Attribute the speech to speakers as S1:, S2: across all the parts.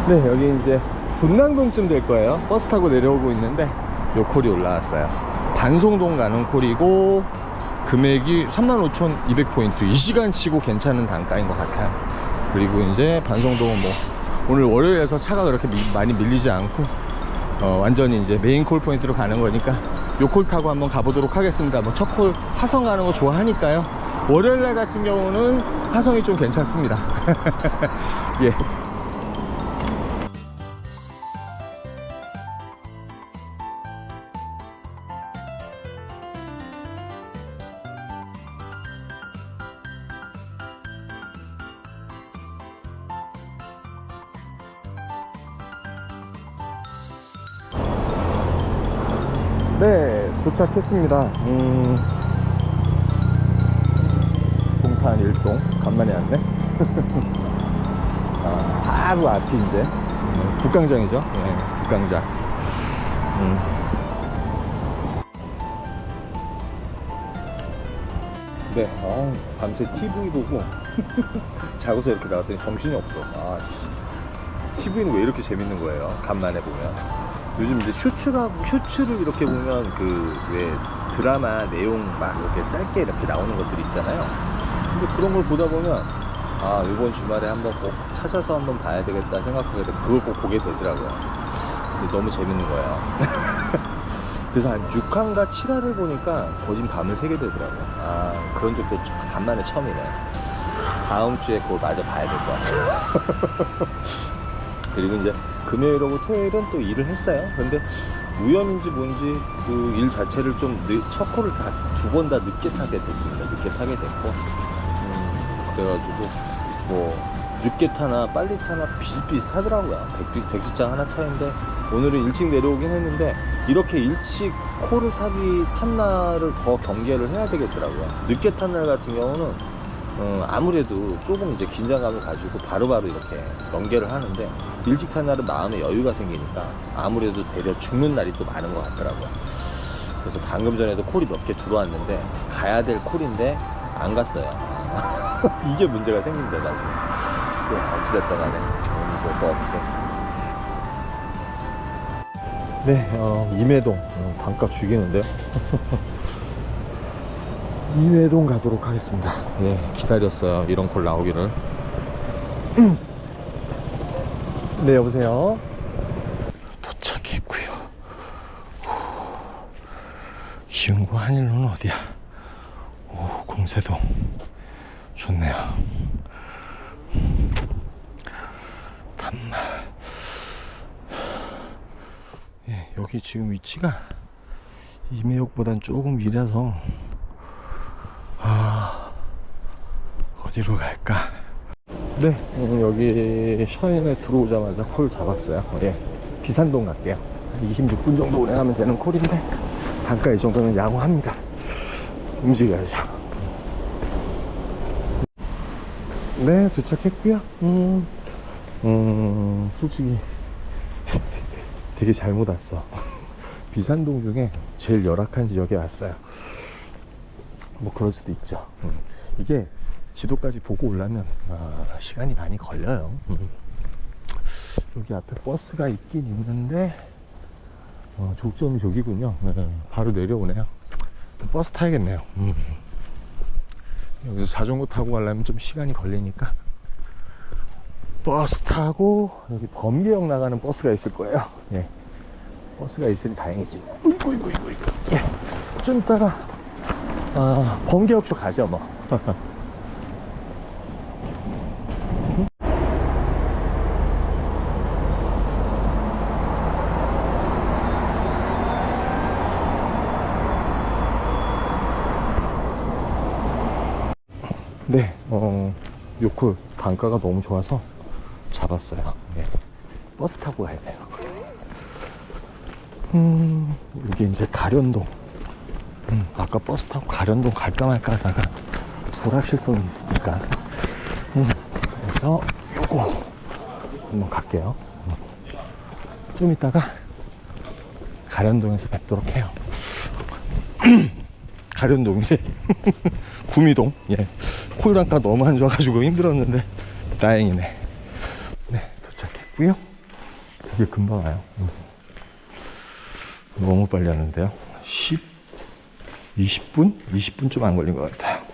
S1: 네, 여기 이제 분당동쯤 될 거예요. 버스 타고 내려오고 있는데 요 콜이 올라왔어요. 반송동 가는 콜이고 금액이 35,200포인트. 이 시간 치고 괜찮은 단가인 것 같아요. 그리고 이제 반송동은 뭐 오늘 월요일에서 차가 그렇게 많이 밀리지 않고 완전히 이제 메인 콜 포인트로 가는 거니까 요 콜 타고 한번 가보도록 하겠습니다. 뭐 첫 콜 화성 가는 거 좋아하니까요. 월요일날 같은 경우는 화성이 좀 괜찮습니다. 예. 네, 도착했습니다. 동탄 일동 간만에 왔네. 바로 앞이 이제 북광장이죠. 네, 북광장. 네, 밤새 TV 보고 자고서 이렇게 나왔더니 정신이 없어. TV는 왜 이렇게 재밌는 거예요? 간만에 보면. 요즘 이제 쇼츠를 이렇게 보면 그 왜 드라마 내용 막 이렇게 짧게 이렇게 나오는 것들 있잖아요. 근데 그런 걸 보다 보면 이번 주말에 한번 꼭 찾아서 한번 봐야 되겠다 생각하게 되고 그걸 꼭 보게 되더라고요. 근데 너무 재밌는 거예요. 그래서 한 6화인가 7화를 보니까 거진 밤을 새게 되더라고요. 그런 적도 간만에 처음이네. 다음 주에 그걸 마저 봐야 될 것 같아요. 그리고 이제 금요일하고 토요일은 또 일을 했어요. 근데 우연인지 뭔지 그 일 자체를 좀 첫 콜을 다 2번 다 늦게 타게 됐습니다. 늦게 타게 됐고 그래가지고 뭐 늦게 타나 빨리 타나 비슷비슷하더라고요. 100시장 하나 차인데 오늘은 일찍 내려오긴 했는데 이렇게 일찍 콜을 탄 날을 더 경계를 해야 되겠더라고요. 늦게 탄 날 같은 경우는 아무래도 조금 이제 긴장감을 가지고 바로바로 이렇게 연계를 하는데 일찍 탄 날은 마음에 여유가 생기니까 아무래도 되려 죽는 날이 또 많은 것 같더라고요. 그래서 방금 전에도 콜이 몇 개 들어왔는데 가야 될 콜인데 안 갔어요. 이게 문제가 생긴다 나중에. 네, 어찌됐든 간에 오늘 또 어떻게. 네, 임해동 단가 죽이는데요. 임해동 가도록 하겠습니다. 예, 기다렸어요. 이런 콜 나오기를. 네, 여보세요. 도착했고요. 기흥구 한일로는 어디야? 공세동 좋네요. 단말. 예, 여기 지금 위치가 임해역보단 조금 위라서 어디로 갈까? 네, 여기 샤인에 들어오자마자 콜 잡았어요. 예, 비산동 갈게요. 26분 정도 운행하면 되는 콜인데 단가 이 정도면 양호합니다. 움직여야죠. 네, 도착했고요. 솔직히 되게 잘못 왔어. 비산동 중에 제일 열악한 지역에 왔어요. 뭐 그럴 수도 있죠. 이게 지도까지 보고 오려면 시간이 많이 걸려요. 여기 앞에 버스가 있긴 있는데 족점이 저기군요. 바로 내려오네요. 버스 타야겠네요. 여기서 자전거 타고 가려면 좀 시간이 걸리니까 버스 타고 여기 범계역 나가는 버스가 있을 거예요. 예, 버스가 있으니 다행이지. 이구. 예, 좀 이따가 범계역 쪽 가죠 뭐. 네, 요콜 단가가 너무 좋아서 잡았어요. 네, 버스 타고 가야 돼요. 여기 이제 가련동. 아까 버스 타고 가련동 갈까 말까 하다가 불확실성이 있으니까 그래서 요거 한번 갈게요. 좀 이따가 가련동에서 뵙도록 해요. 가련동이지. 구미동. 예, 콜단가 너무 안 좋아가지고 힘들었는데 다행이네. 네, 도착했고요. 되게 금방 와요. 너무 빨리 하는데요. 20분? 20분 좀 안 걸린 것 같아요.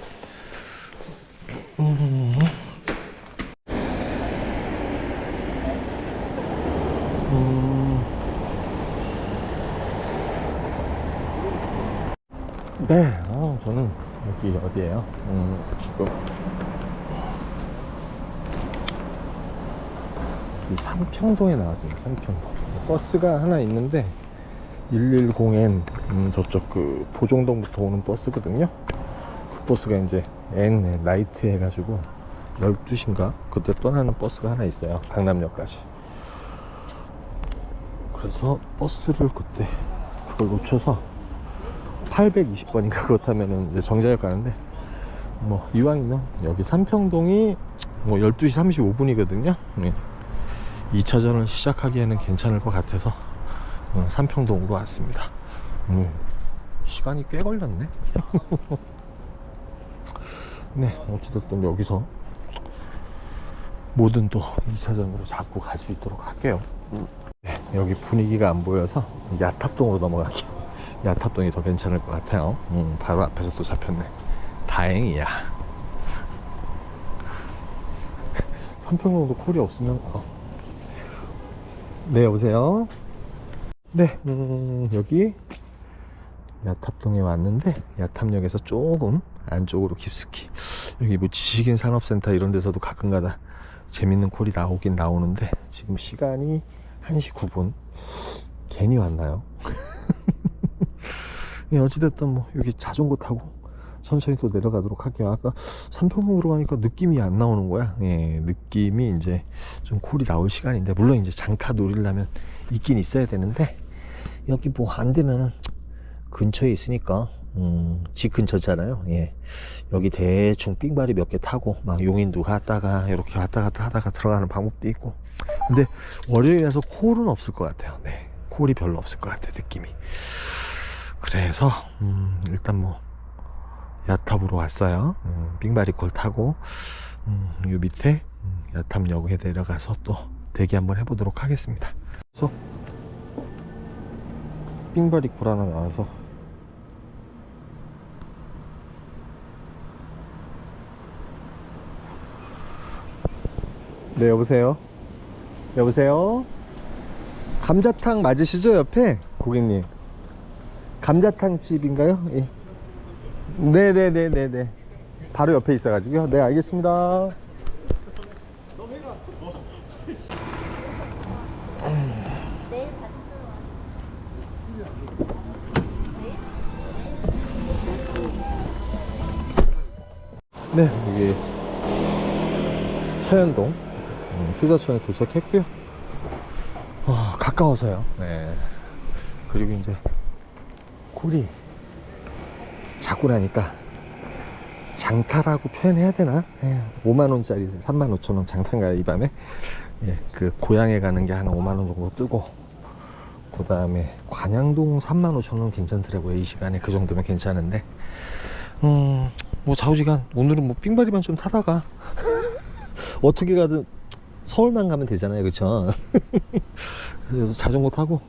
S1: 네, 저는 여기 어디에요? 지금 이 삼평동에 나왔습니다. 삼평동. 버스가 하나 있는데 110N 저쪽 그 보종동부터 오는 버스거든요. 그 버스가 이제 N 라이트 해가지고 12시인가 그때 떠나는 버스가 하나 있어요. 강남역까지. 그래서 버스를 그때 그걸 놓쳐서 820번인가 그거 타면은 이제 정자역 가는데, 뭐 이왕이면 여기 삼평동이 뭐 12시 35분이거든요 2차전을 시작하기에는 괜찮을 것 같아서 삼평동으로 왔습니다. 시간이 꽤 걸렸네. 네, 어찌됐든 여기서 뭐든 또 2차전으로 잡고 갈 수 있도록 할게요. 네, 여기 분위기가 안 보여서 야탑동으로 넘어갈게요. 야탑동이 더 괜찮을 것 같아요. 바로 앞에서 또 잡혔네. 다행이야. 삼평동도 콜이 없으면 네, 여보세요. 네, 여기 야탑동에 왔는데 야탑역에서 조금 안쪽으로 깊숙이, 여기 뭐 지식인 산업센터 이런 데서도 가끔가다 재밌는 콜이 나오긴 나오는데 지금 시간이 1시 9분 괜히 왔나요? 예, 어찌됐든 뭐 여기 자전거 타고 천천히 또 내려가도록 할게요. 아까 삼평동으로 가니까 느낌이 안 나오는 거야. 예, 느낌이 이제 좀 콜이 나올 시간인데, 물론 이제 장타 노리려면 있긴 있어야 되는데 여기 뭐 안 되면은 근처에 있으니까 집 근처잖아요. 예, 여기 대충 삥바리 몇 개 타고 막 용인도 갔다가 이렇게 왔다 갔다 하다가 들어가는 방법도 있고. 근데 월요일에서 콜은 없을 것 같아요. 네, 콜이 별로 없을 것 같아 느낌이. 그래서 일단 뭐 야탑으로 왔어요. 삥바리 콜 타고 요 밑에 야탑역에 내려가서 또 대기 한번 해보도록 하겠습니다. 그래서 삥바리 콜 하나 나와서 네, 여보세요? 여보세요? 감자탕 맞으시죠? 옆에 고객님 감자탕 집인가요? 예. 네네네네네, 바로 옆에 있어가지고요. 네, 알겠습니다. 네, 여기 서현동 휴게소에 도착했고요. 가까워서요. 네. 그리고 이제 콜이 자꾸 나니까 장타라고 표현해야 되나? 5만원짜리 35,000원 장타인가요 이 밤에? 예, 그 고향에 가는 게 한 5만원 정도 뜨고, 그 다음에 관양동 35,000원 괜찮더라고요. 이 시간에 그 정도면 괜찮은데 뭐 좌우지간 오늘은 뭐 삥바리만 좀 타다가 어떻게 가든 서울만 가면 되잖아요, 그쵸? 그래서 자전거 타고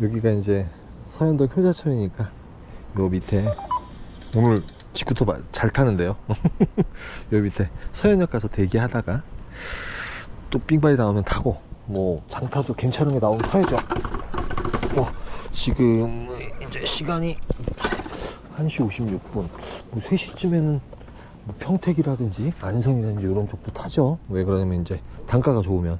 S1: 여기가 이제 서현동 효자촌이니까 요 밑에 오늘 직구토 잘 타는데요. 요 밑에 서현역 가서 대기하다가 또 삥바리 나오면 타고, 뭐 장타도 괜찮은 게 나오면 타야죠. 지금 이제 시간이 1시 56분, 뭐 3시쯤에는 뭐 평택이라든지 안성이라든지 이런 쪽도 타죠. 왜 그러냐면 이제 단가가 좋으면.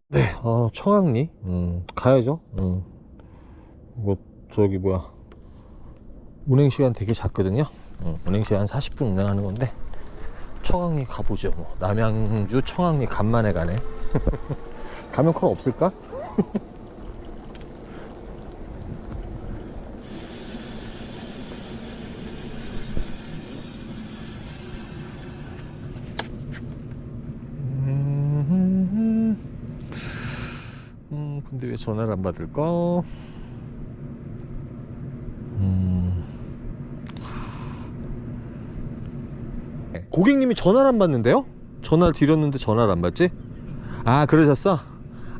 S1: 네, 청학리 가야죠. 뭐 저기 뭐야, 운행시간 되게 작거든요. 운행시간 40분 운행하는 건데 청학리 가보죠. 뭐 남양주 청학리 간만에 가네. 가면 콜 없을까? 근데 왜 전화를 안 받을까? 고객님이 전화를 안 받는데요? 전화 드렸는데 전화를 안 받지? 아, 그러셨어?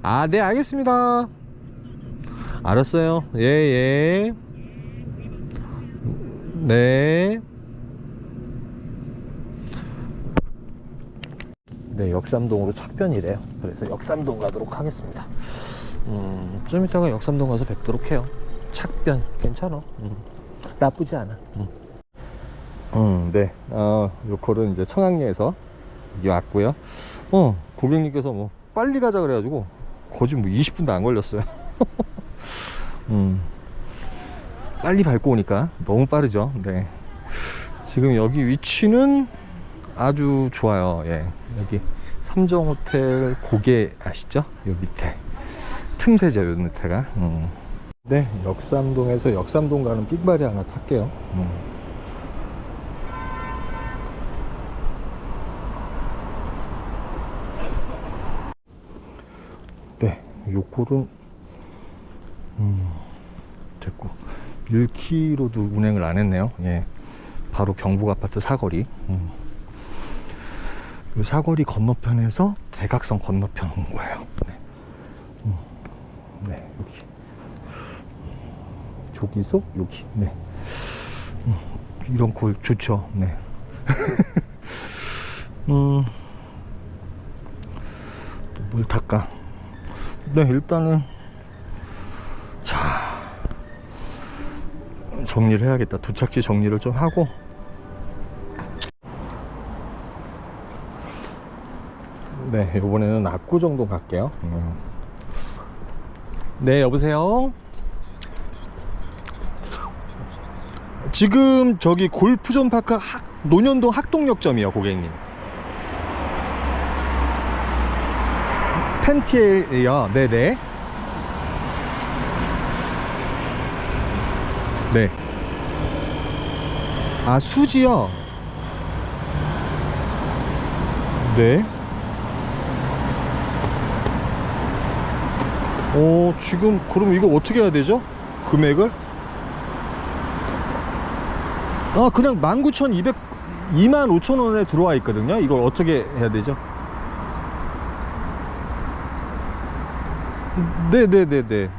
S1: 아, 네, 알겠습니다. 알았어요. 예, 예. 네. 네, 역삼동으로 착변이래요. 그래서 역삼동 가도록 하겠습니다. 좀 이따가 역삼동 가서 뵙도록 해요. 착변 괜찮아. 나쁘지 않아. 네. 요콜은 이제 청학리에서 여기 왔고요. 고객님께서 뭐 빨리 가자 그래가지고 거의 뭐 20분도 안 걸렸어요. 빨리 밟고 오니까 너무 빠르죠. 네. 지금 여기 위치는 아주 좋아요. 예. 여기 삼정호텔 고개 아시죠? 요 밑에 틈새죠, 요 밑에가. 네, 역삼동에서 역삼동 가는 삑발이 하나 탈게요. 네, 요콜은 됐고 1km도 운행을 안 했네요. 예, 바로 경북 아파트 사거리. 이 사거리 건너편에서 대각선 건너편 온 거예요. 네, 네, 여기 저기서 여기. 네, 이런 골 좋죠. 네. 뭘 탈까? 네, 일단은 자, 정리를 해야겠다. 도착지 정리를 좀 하고. 네, 이번에는 압구정동 갈게요. 네, 여보세요? 지금 저기 골프존 파크 논현동 학동역점이요, 고객님. 팬티에요. 네네. 네. 아, 수지요? 네. 지금 그럼 이거 어떻게 해야 되죠? 금액을? 그냥 19,200 25,000원에 들어와 있거든요. 이걸 어떻게 해야 되죠? 네네네네.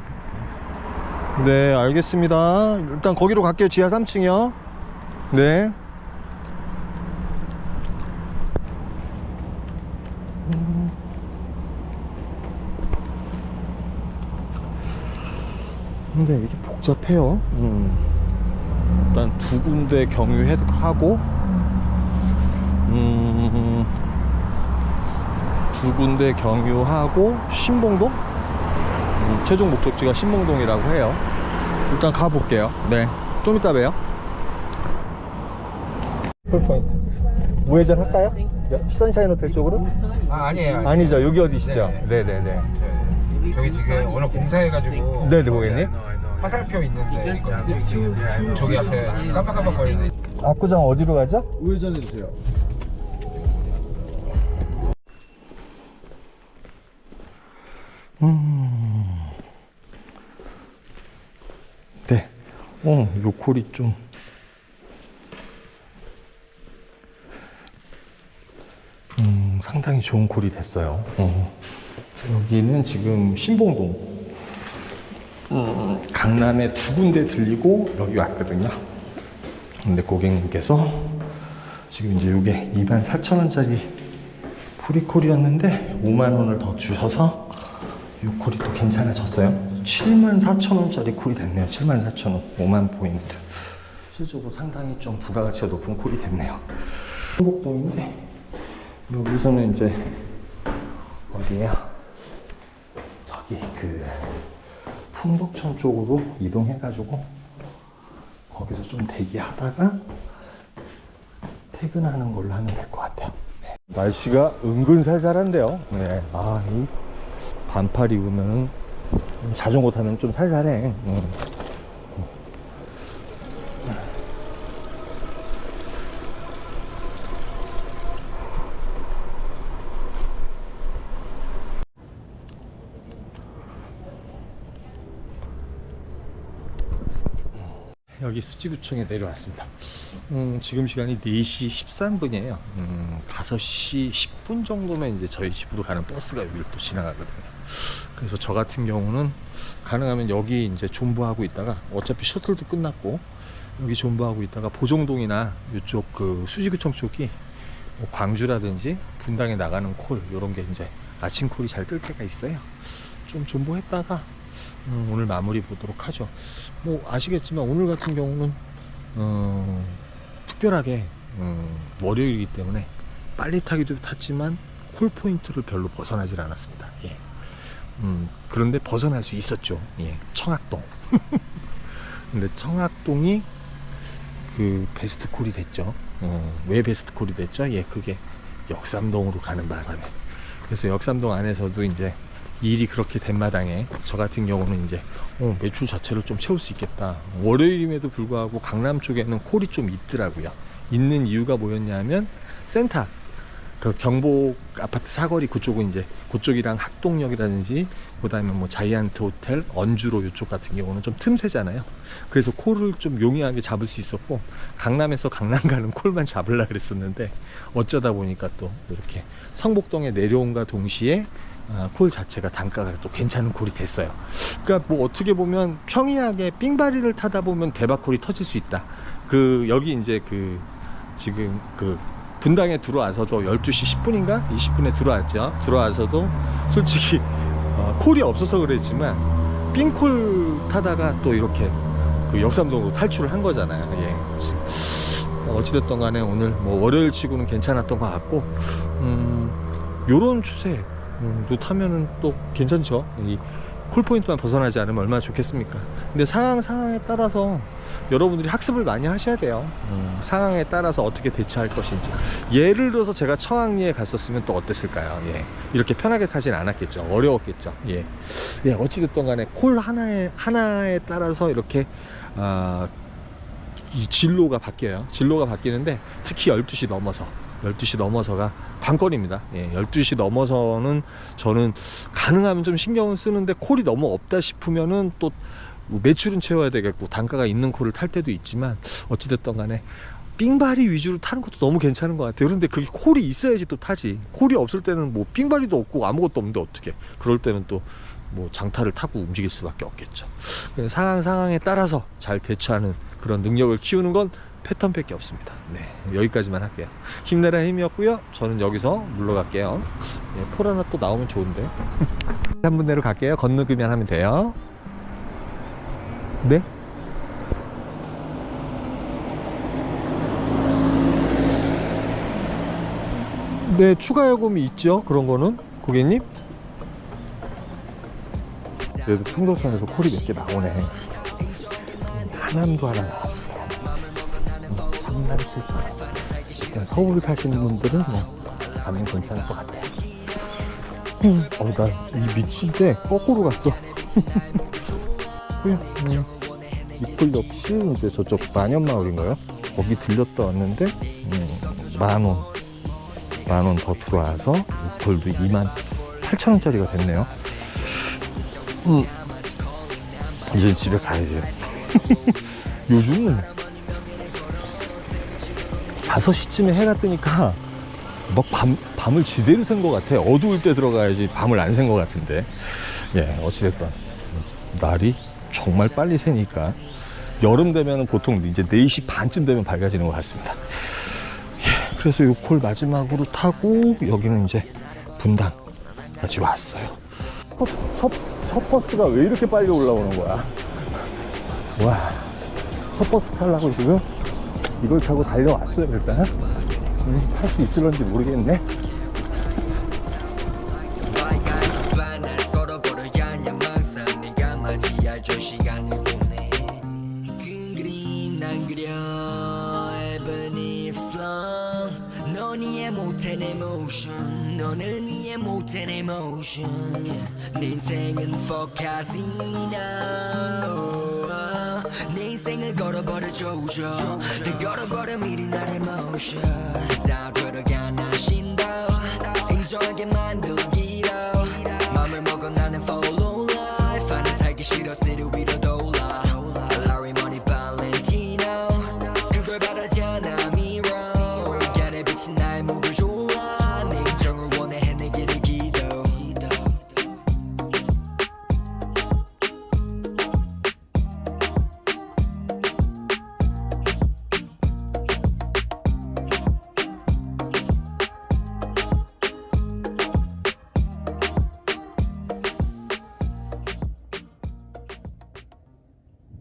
S1: 네, 알겠습니다. 일단 거기로 갈게요. 지하 3층이요. 네. 근데 이게 복잡해요. 일단 두 군데 경유하고 두 군데 경유하고 신봉동, 최종 목적지가 신봉동이라고 해요. 일단 가볼게요. 네, 좀 이따 봬요. 풀포인트 우회전 할까요? 선샤인 호텔 쪽으로?
S2: 아니에요.
S1: 아니죠, 여기 어디시죠?
S2: 네.
S1: 네네네.
S2: 저기 지금 오늘 공사해가지고
S1: 네네, 고객님.
S2: 화살표 있는데 이거 저기 앞에 깜빡깜빡거리는.
S1: 압구정 어디로 가죠?
S3: 우회전해 주세요.
S1: 네. 요 콜이 좀 상당히 좋은 콜이 됐어요. 여기는 지금 신봉동, 강남에 두 군데 들리고 여기 왔거든요. 근데 고객님께서 지금 이제 요게 24,000원짜리 프리콜이었는데 5만원을 더 주셔서 요 콜이 또 괜찮아졌어요. 74,000원짜리 콜이 됐네요. 74,000원, 5만 포인트. 실적으로 상당히 좀 부가가치가 높은 콜이 됐네요. 한곡동인데 여기서는 이제 어디에요? 저기 그 풍덕천 쪽으로 이동해가지고 거기서 좀 대기하다가 퇴근하는 걸로 하면 될 것 같아요. 네. 날씨가 은근 살살한데요. 네. 이 반팔 입으면 자전거 타면 좀 살살해. 여기 수지구청에 내려왔습니다. 지금 시간이 4시 13분이에요. 5시 10분 정도면 이제 저희 집으로 가는 버스가 여기를 또 지나가거든요. 그래서 저 같은 경우는 가능하면 여기 이제 존버하고 있다가, 어차피 셔틀도 끝났고 여기 존버하고 있다가 보정동이나 이쪽 그 수지구청 쪽이 뭐 광주라든지 분당에 나가는 콜, 요런 게 이제 아침 콜이 잘 뜰 때가 있어요. 좀 존버했다가 오늘 마무리 보도록 하죠. 뭐 아시겠지만 오늘 같은 경우는 특별하게 월요일이기 때문에 빨리 타기도 탔지만 콜 포인트를 별로 벗어나질 않았습니다. 예. 그런데 벗어날 수 있었죠. 예. 청학동. 근데 청학동이 그 베스트 콜이 됐죠. 왜 베스트 콜이 됐죠? 예, 그게 역삼동으로 가는 바람에. 그래서 역삼동 안에서도 이제 일이 그렇게 된 마당에 저 같은 경우는 이제 매출 자체를 좀 채울 수 있겠다. 월요일임에도 불구하고 강남 쪽에는 콜이 좀 있더라고요. 있는 이유가 뭐였냐면 센터, 그 경복 아파트 사거리 그쪽은 이제 그쪽이랑 학동역이라든지 그다음에 뭐 자이언트 호텔, 언주로 이쪽 같은 경우는 좀 틈새잖아요. 그래서 콜을 좀 용이하게 잡을 수 있었고, 강남에서 강남 가는 콜만 잡으려고 그랬었는데 어쩌다 보니까 또 이렇게 성복동에 내려온과 동시에 콜 자체가 단가가 또 괜찮은 콜이 됐어요. 그러니까 뭐 어떻게 보면 평이하게 삥바리를 타다 보면 대박 콜이 터질 수 있다. 그 여기 이제 그 지금 그 분당에 들어와서도 12시 10분인가 20분에 들어왔죠. 들어와서도 솔직히 콜이 없어서 그랬지만 삥콜 타다가 또 이렇게 그 역삼동으로 탈출을 한 거잖아요. 예. 어찌됐든 간에 오늘 뭐 월요일 치고는 괜찮았던 것 같고, 요런 추세 또 타면은 또 괜찮죠. 이 콜포인트만 벗어나지 않으면 얼마나 좋겠습니까. 근데 상황에 따라서 여러분들이 학습을 많이 하셔야 돼요. 상황에 따라서 어떻게 대처할 것인지. 예를 들어서 제가 청학리에 갔었으면 또 어땠을까요? 예. 이렇게 편하게 타진 않았겠죠. 어려웠겠죠. 예. 예, 어찌됐든 간에 콜 하나에 따라서 이렇게 이 진로가 바뀌어요. 진로가 바뀌는데 특히 12시 넘어서가 관건입니다. 예, 12시 넘어서는 저는 가능하면 좀 신경을 쓰는데, 콜이 너무 없다 싶으면은 또 매출은 채워야 되겠고 단가가 있는 콜을 탈 때도 있지만, 어찌됐든 간에 삥바리 위주로 타는 것도 너무 괜찮은 것 같아요. 그런데 그게 콜이 있어야지 또 타지. 콜이 없을 때는 뭐 삥바리도 없고 아무것도 없는데 어떻게, 그럴 때는 또 뭐 장타를 타고 움직일 수밖에 없겠죠. 상황에 따라서 잘 대처하는 그런 능력을 키우는 건 패턴밖에 없습니다. 네, 여기까지만 할게요. 힘내라 힘이었고요. 저는 여기서 물러갈게요. 예, 콜 하나 또 나오면 좋은데. 한 분대로 갈게요. 건너기만 하면 돼요. 네? 네, 추가 요금이 있죠. 그런 거는 고객님. 그래도 풍도선에서 콜이 몇 개 나오네. 하남도 하나 나왔어. 장난칠까. 서울 사시는 분들은 그냥 가면 괜찮을 것 같아. 나 이 미친데 거꾸로 갔어. 이플 없이 이제 저쪽 만연마을인가요? 거기 들렸다 왔는데 10,000원 더 들어와서 이플도 28,000원짜리가 됐네요. 이제 집에 가야지. 요즘 5시쯤에 해가 뜨니까 막 밤을 지대로 샌 것 같아. 어두울 때 들어가야지 밤을 안 샌 것 같은데. 예, 어찌됐든 날이 정말 빨리 새니까 여름 되면 보통 이제 4시 반쯤 되면 밝아지는 것 같습니다. 예, 그래서 요 콜 마지막으로 타고 여기는 이제 분당까지 왔어요. 첫 버스가 왜 이렇게 빨리 올라오는 거야? 와, 첫 버스 타려고 지금 이걸 타고 달려왔어요. 일단 탈 수 있을런지 모르겠네.
S3: 너는 이해 못한 emotion. 내 인생은 for casino. 내 인생을 걸어버려 조져. 다 걸어버려 미리 날 emotion. 다 들어가 나 신도. 인정하게 말